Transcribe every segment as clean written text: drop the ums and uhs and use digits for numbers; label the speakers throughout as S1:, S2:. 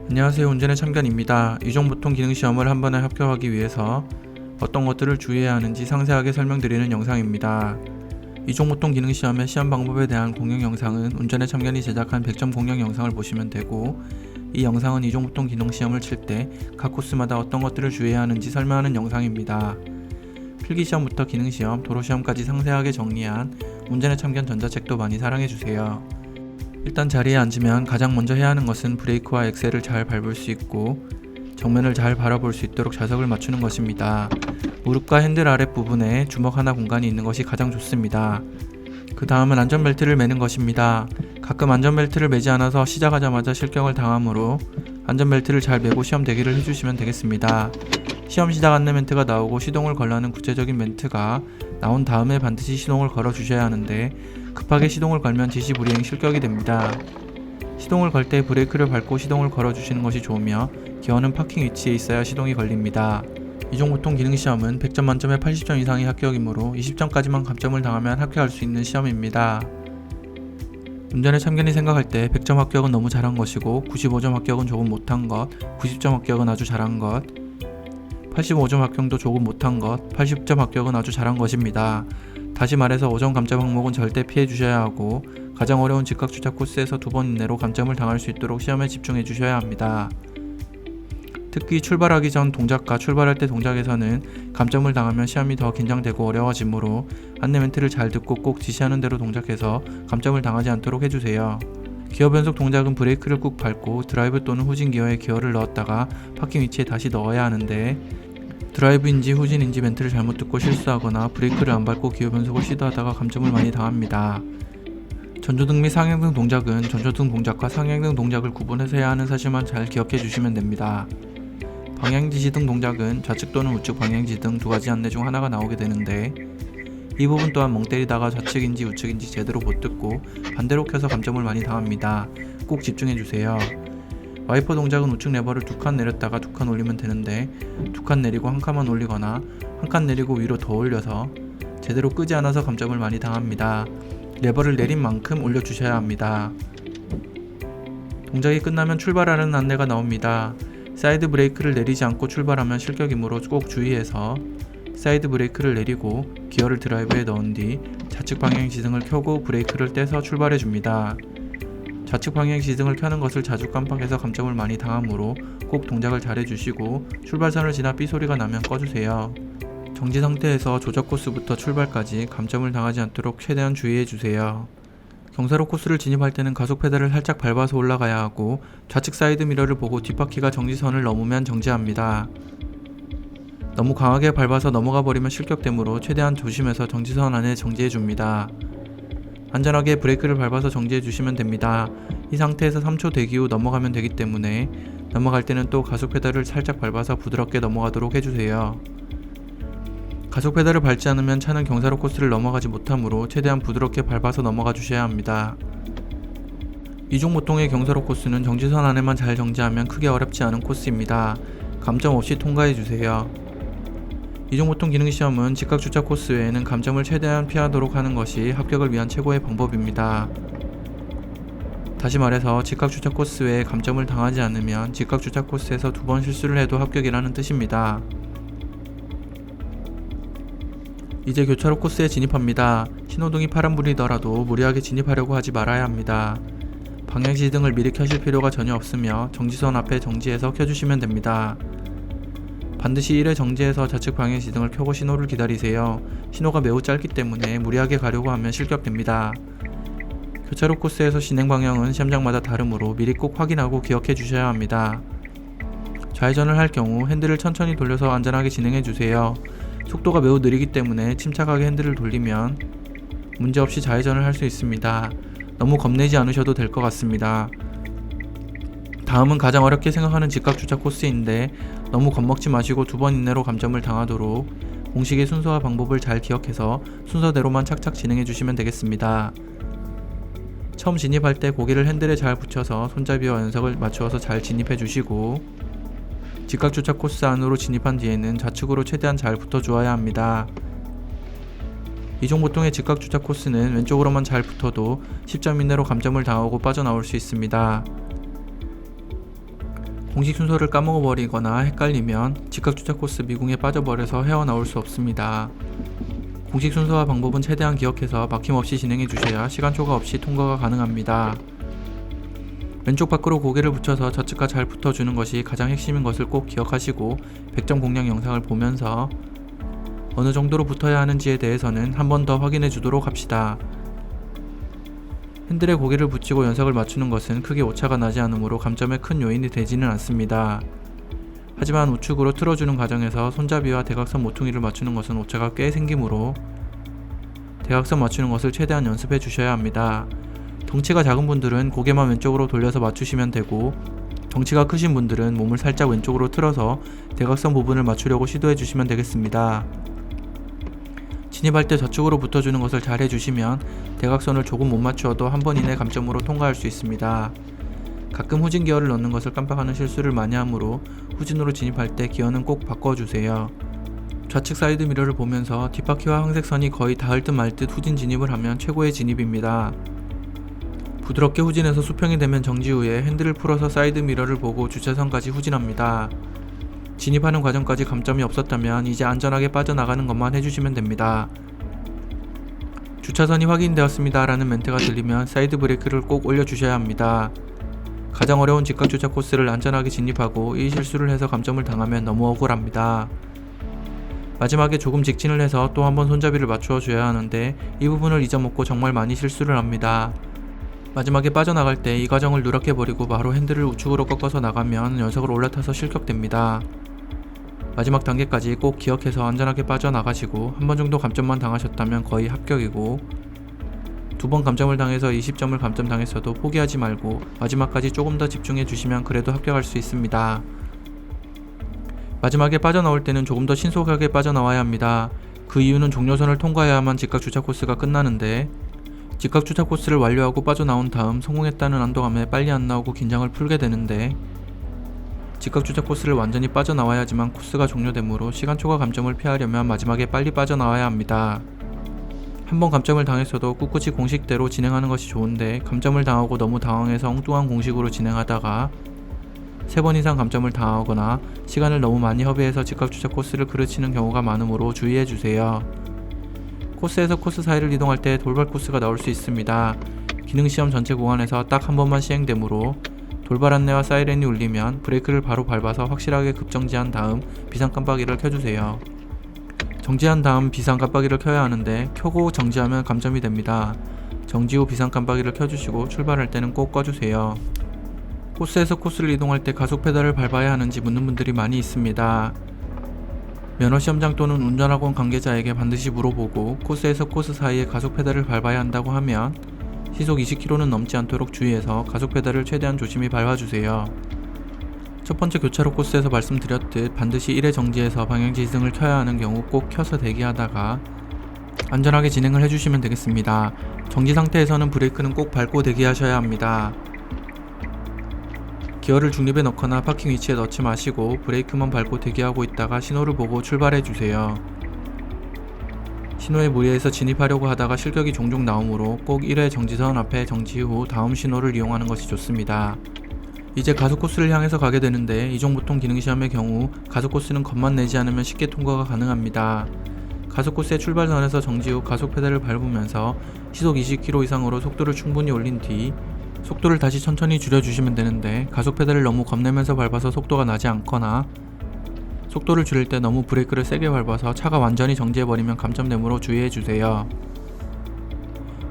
S1: 안녕하세요. 운전의 참견입니다. 이종보통 기능시험을 한 번에 합격하기 위해서 어떤 것들을 주의해야 하는지 상세하게 설명드리는 영상입니다. 이종보통 기능시험의 시험 방법에 대한 공용 영상은 운전의 참견이 제작한 100점 공용 영상을 보시면 되고, 이 영상은 이종보통 기능시험을 칠 때 각 코스마다 어떤 것들을 주의해야 하는지 설명하는 영상입니다. 필기시험부터 기능시험, 도로시험까지 상세하게 정리한 운전의 참견 전자책도 많이 사랑해주세요. 일단 자리에 앉으면 가장 먼저 해야 하는 것은 브레이크와 엑셀을 잘 밟을 수 있고 정면을 잘 바라볼 수 있도록 좌석을 맞추는 것입니다. 무릎과 핸들 아랫부분에 주먹 하나 공간이 있는 것이 가장 좋습니다. 그 다음은 안전벨트를 매는 것입니다. 가끔 안전벨트를 매지 않아서 시작하자마자 실격을 당하므로 안전벨트를 잘 매고 시험 대기를 해주시면 되겠습니다. 시험 시작 안내 멘트가 나오고 시동을 걸라는 구체적인 멘트가 나온 다음에 반드시 시동을 걸어 주셔야 하는데, 급하게 시동을 걸면 지시불이행 실격이 됩니다. 시동을 걸 때 브레이크를 밟고 시동을 걸어 주시는 것이 좋으며, 기어는 파킹 위치에 있어야 시동이 걸립니다. 이종보통 기능시험은 100점 만점에 80점 이상이 합격이므로 20점까지만 감점을 당하면 합격할 수 있는 시험입니다. 운전의 참견이 생각할 때 100점 합격은 너무 잘한 것이고, 95점 합격은 조금 못한 것, 90점 합격은 아주 잘한 것, 85점 합격도 조금 못한 것, 80점 합격은 아주 잘한 것입니다. 다시 말해서 5점 감점 항목은 절대 피해 주셔야 하고, 가장 어려운 직각 주차 코스에서 2번 이내로 감점을 당할 수 있도록 시험에 집중해 주셔야 합니다. 특히 출발하기 전 동작과 출발할 때 동작에서는 감점을 당하면 시험이 더 긴장되고 어려워지므로 안내 멘트를 잘 듣고 꼭 지시하는 대로 동작해서 감점을 당하지 않도록 해주세요. 기어 변속 동작은 브레이크를 꾹 밟고 드라이브 또는 후진 기어에 기어를 넣었다가 파킹 위치에 다시 넣어야 하는데, 드라이브인지 후진인지 멘트를 잘못 듣고 실수하거나 브레이크를 안 밟고 기어 변속을 시도하다가 감점을 많이 당합니다. 전조등 및 상향등 동작은 전조등 동작과 상향등 동작을 구분해서 해야 하는 사실만 잘 기억해 주시면 됩니다. 방향지시등 동작은 좌측 또는 우측 방향지등 두 가지 안내 중 하나가 나오게 되는데, 이 부분 또한 멍 때리다가 좌측인지 우측인지 제대로 못 듣고 반대로 켜서 감점을 많이 당합니다. 꼭 집중해 주세요. 와이퍼 동작은 우측 레버를 2칸 내렸다가 2칸 올리면 되는데, 2칸 내리고 한 칸만 올리거나 한 칸 내리고 위로 더 올려서 제대로 끄지 않아서 감점을 많이 당합니다. 레버를 내린 만큼 올려주셔야 합니다. 동작이 끝나면 출발하는 안내가 나옵니다. 사이드 브레이크를 내리지 않고 출발하면 실격이므로 꼭 주의해서 사이드 브레이크를 내리고 기어를 드라이브에 넣은 뒤 좌측 방향 지등을 켜고 브레이크를 떼서 출발해 줍니다. 좌측 방향 지등을 켜는 것을 자주 깜빡해서 감점을 많이 당하므로 꼭 동작을 잘 해주시고, 출발선을 지나 삐 소리가 나면 꺼주세요. 정지 상태에서 조적 코스부터 출발까지 감점을 당하지 않도록 최대한 주의해주세요. 경사로 코스를 진입할 때는 가속 페달을 살짝 밟아서 올라가야 하고, 좌측 사이드 미러를 보고 뒷바퀴가 정지선을 넘으면 정지합니다. 너무 강하게 밟아서 넘어가 버리면 실격되므로 최대한 조심해서 정지선 안에 정지해줍니다. 안전하게 브레이크를 밟아서 정지해주시면 됩니다. 이 상태에서 3초 대기 후 넘어가면 되기 때문에 넘어갈 때는 또 가속 페달을 살짝 밟아서 부드럽게 넘어가도록 해주세요. 가속 페달을 밟지 않으면 차는 경사로 코스를 넘어가지 못하므로 최대한 부드럽게 밟아서 넘어가 주셔야 합니다. 이종보통의 경사로 코스는 정지선 안에만 잘 정지하면 크게 어렵지 않은 코스입니다. 감점 없이 통과해 주세요. 이종보통 기능시험은 직각 주차 코스 외에는 감점을 최대한 피하도록 하는 것이 합격을 위한 최고의 방법입니다. 다시 말해서 직각 주차 코스 외에 감점을 당하지 않으면 직각 주차 코스에서 2번 실수를 해도 합격이라는 뜻입니다. 이제 교차로 코스에 진입합니다. 신호등이 파란불이더라도 무리하게 진입하려고 하지 말아야 합니다. 방향지등을 미리 켜실 필요가 전혀 없으며 정지선 앞에 정지해서 켜주시면 됩니다. 반드시 1회 정지해서 좌측 방향지등을 켜고 신호를 기다리세요. 신호가 매우 짧기 때문에 무리하게 가려고 하면 실격됩니다. 교차로 코스에서 진행 방향은 시험장마다 다르므로 미리 꼭 확인하고 기억해 주셔야 합니다. 좌회전을 할 경우 핸들을 천천히 돌려서 안전하게 진행해 주세요. 속도가 매우 느리기 때문에 침착하게 핸들을 돌리면 문제없이 좌회전을 할 수 있습니다. 너무 겁내지 않으셔도 될 것 같습니다. 다음은 가장 어렵게 생각하는 직각 주차 코스인데, 너무 겁먹지 마시고 2번 이내로 감점을 당하도록 공식의 순서와 방법을 잘 기억해서 순서대로만 착착 진행해 주시면 되겠습니다. 처음 진입할 때 고개를 핸들에 잘 붙여서 손잡이와 연석을 맞추어서 잘 진입해 주시고, 직각 주차 코스 안으로 진입한 뒤에는 좌측으로 최대한 잘 붙어 주어야 합니다. 이종보통의 직각 주차 코스는 왼쪽으로만 잘 붙어도 10점 이내로 감점을 당하고 빠져나올 수 있습니다. 공식 순서를 까먹어버리거나 헷갈리면 직각주차 코스 미궁에 빠져버려서 헤어나올 수 없습니다. 공식 순서와 방법은 최대한 기억해서 막힘없이 진행해 주셔야 시간 초과 없이 통과가 가능합니다. 왼쪽 밖으로 고개를 붙여서 좌측과 잘 붙어주는 것이 가장 핵심인 것을 꼭 기억하시고 100점 공략 영상을 보면서 어느 정도로 붙어야 하는지에 대해서는 한 번 더 확인해 주도록 합시다. 핸들에 고개를 붙이고 연석을 맞추는 것은 크게 오차가 나지 않으므로 감점에 큰 요인이 되지는 않습니다. 하지만 우측으로 틀어주는 과정에서 손잡이와 대각선 모퉁이를 맞추는 것은 오차가 꽤 생기므로 대각선 맞추는 것을 최대한 연습해 주셔야 합니다. 덩치가 작은 분들은 고개만 왼쪽으로 돌려서 맞추시면 되고, 덩치가 크신 분들은 몸을 살짝 왼쪽으로 틀어서 대각선 부분을 맞추려고 시도해 주시면 되겠습니다. 진입할 때 좌측으로 붙어주는 것을 잘 해주시면 대각선을 조금 못 맞추어도 한 번 이내 감점으로 통과할 수 있습니다. 가끔 후진 기어를 넣는 것을 깜빡하는 실수를 많이 하므로 후진으로 진입할 때 기어는 꼭 바꿔주세요. 좌측 사이드 미러를 보면서 뒷바퀴와 황색선이 거의 닿을 듯 말 듯 후진 진입을 하면 최고의 진입입니다. 부드럽게 후진해서 수평이 되면 정지 후에 핸들을 풀어서 사이드 미러를 보고 주차선까지 후진합니다. 진입하는 과정까지 감점이 없었다면 이제 안전하게 빠져나가는 것만 해주시면 됩니다. 주차선이 확인되었습니다 라는 멘트가 들리면 사이드 브레이크를 꼭 올려주셔야 합니다. 가장 어려운 직각주차 코스를 안전하게 진입하고 이 실수를 해서 감점을 당하면 너무 억울합니다. 마지막에 조금 직진을 해서 또 한 번 손잡이를 맞추어 줘야 하는데 이 부분을 잊어먹고 정말 많이 실수를 합니다. 마지막에 빠져나갈 때 이 과정을 누락해버리고 바로 핸들을 우측으로 꺾어서 나가면 연석을 올라타서 실격됩니다. 마지막 단계까지 꼭 기억해서 안전하게 빠져나가시고 한 번 정도 감점만 당하셨다면 거의 합격이고, 두 번 감점을 당해서 20점을 감점 당했어도 포기하지 말고 마지막까지 조금 더 집중해 주시면 그래도 합격할 수 있습니다. 마지막에 빠져나올 때는 조금 더 신속하게 빠져나와야 합니다. 그 이유는 종료선을 통과해야만 직각주차 코스가 끝나는데, 직각주차 코스를 완료하고 빠져나온 다음 성공했다는 안도감에 빨리 안 나오고 긴장을 풀게 되는데, 직각주차 코스를 완전히 빠져나와야지만 코스가 종료되므로 시간 초과 감점을 피하려면 마지막에 빨리 빠져나와야 합니다. 한번 감점을 당했어도 꿋꿋이 공식대로 진행하는 것이 좋은데, 감점을 당하고 너무 당황해서 엉뚱한 공식으로 진행하다가 3번 이상 감점을 당하거나 시간을 너무 많이 허비해서 직각주차 코스를 그르치는 경우가 많으므로 주의해주세요. 코스에서 코스 사이를 이동할 때 돌발 코스가 나올 수 있습니다. 기능시험 전체 구간에서 딱 한 번만 시행되므로 돌발 안내와 사이렌이 울리면 브레이크를 바로 밟아서 확실하게 급정지한 다음 비상 깜빡이를 켜주세요. 정지한 다음 비상 깜빡이를 켜야 하는데 켜고 정지하면 감점이 됩니다. 정지 후 비상 깜빡이를 켜주시고 출발할 때는 꼭 꺼주세요. 코스에서 코스를 이동할 때 가속 페달을 밟아야 하는지 묻는 분들이 많이 있습니다. 면허시험장 또는 운전학원 관계자에게 반드시 물어보고 코스에서 코스 사이에 가속 페달을 밟아야 한다고 하면 시속 20km는 넘지 않도록 주의해서 가속 페달을 최대한 조심히 밟아주세요. 첫 번째 교차로 코스에서 말씀드렸듯 반드시 1회 정지해서 방향지시등을 켜야 하는 경우 꼭 켜서 대기하다가 안전하게 진행을 해주시면 되겠습니다. 정지 상태에서는 브레이크는 꼭 밟고 대기하셔야 합니다. 기어를 중립에 넣거나 파킹 위치에 넣지 마시고 브레이크만 밟고 대기하고 있다가 신호를 보고 출발해주세요. 신호에 무리해서 진입하려고 하다가 실격이 종종 나오므로 꼭 1회 정지선 앞에 정지 후 다음 신호를 이용하는 것이 좋습니다. 이제 가속 코스를 향해서 가게 되는데, 이종보통 기능시험의 경우 가속 코스는 겁만 내지 않으면 쉽게 통과가 가능합니다. 가속 코스의 출발선에서 정지 후 가속 페달을 밟으면서 시속 20km 이상으로 속도를 충분히 올린 뒤 속도를 다시 천천히 줄여주시면 되는데, 가속 페달을 너무 겁내면서 밟아서 속도가 나지 않거나 속도를 줄일 때 너무 브레이크를 세게 밟아서 차가 완전히 정지해버리면 감점되므로 주의해주세요.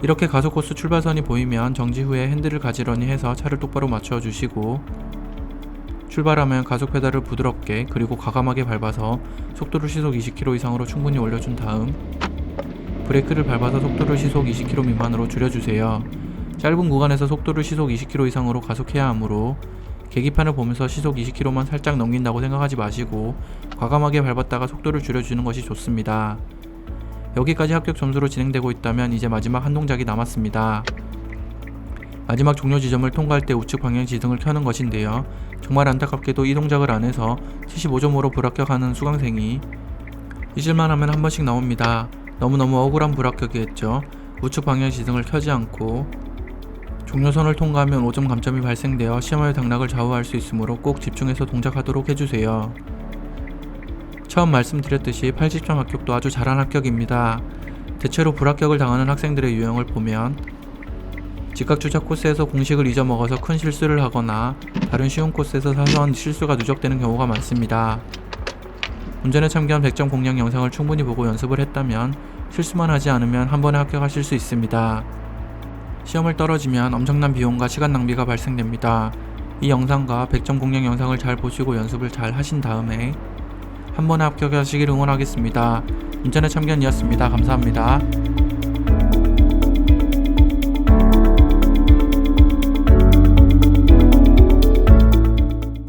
S1: 이렇게 가속 코스 출발선이 보이면 정지 후에 핸들을 가지런히 해서 차를 똑바로 맞춰주시고, 출발하면 가속 페달을 부드럽게 그리고 과감하게 밟아서 속도를 시속 20km 이상으로 충분히 올려준 다음 브레이크를 밟아서 속도를 시속 20km 미만으로 줄여주세요. 짧은 구간에서 속도를 시속 20km 이상으로 가속해야 하므로 계기판을 보면서 시속 20km만 살짝 넘긴다고 생각하지 마시고 과감하게 밟았다가 속도를 줄여주는 것이 좋습니다. 여기까지 합격 점수로 진행되고 있다면 이제 마지막 한 동작이 남았습니다. 마지막 종료 지점을 통과할 때 우측 방향지등을 켜는 것인데요. 정말 안타깝게도 이 동작을 안 해서 75점으로 불합격하는 수강생이 잊을만 하면 한 번씩 나옵니다. 너무너무 억울한 불합격이겠죠. 우측 방향지등을 켜지 않고 종료선을 통과하면 5점 감점이 발생되어 시험의 당락을 좌우할 수 있으므로 꼭 집중해서 동작하도록 해주세요. 처음 말씀드렸듯이 80점 합격도 아주 잘한 합격입니다. 대체로 불합격을 당하는 학생들의 유형을 보면 직각주작 코스에서 공식을 잊어먹어서 큰 실수를 하거나 다른 쉬운 코스에서 사소한 실수가 누적되는 경우가 많습니다. 운전에 참견 100점 공략 영상을 충분히 보고 연습을 했다면 실수만 하지 않으면 한 번에 합격하실 수 있습니다. 시험을 떨어지면 엄청난 비용과 시간 낭비가 발생됩니다. 이 영상과 100점 공략 영상을 잘 보시고 연습을 잘 하신 다음에 한 번에 합격하시길 응원하겠습니다. 운전의 참견이었습니다. 감사합니다.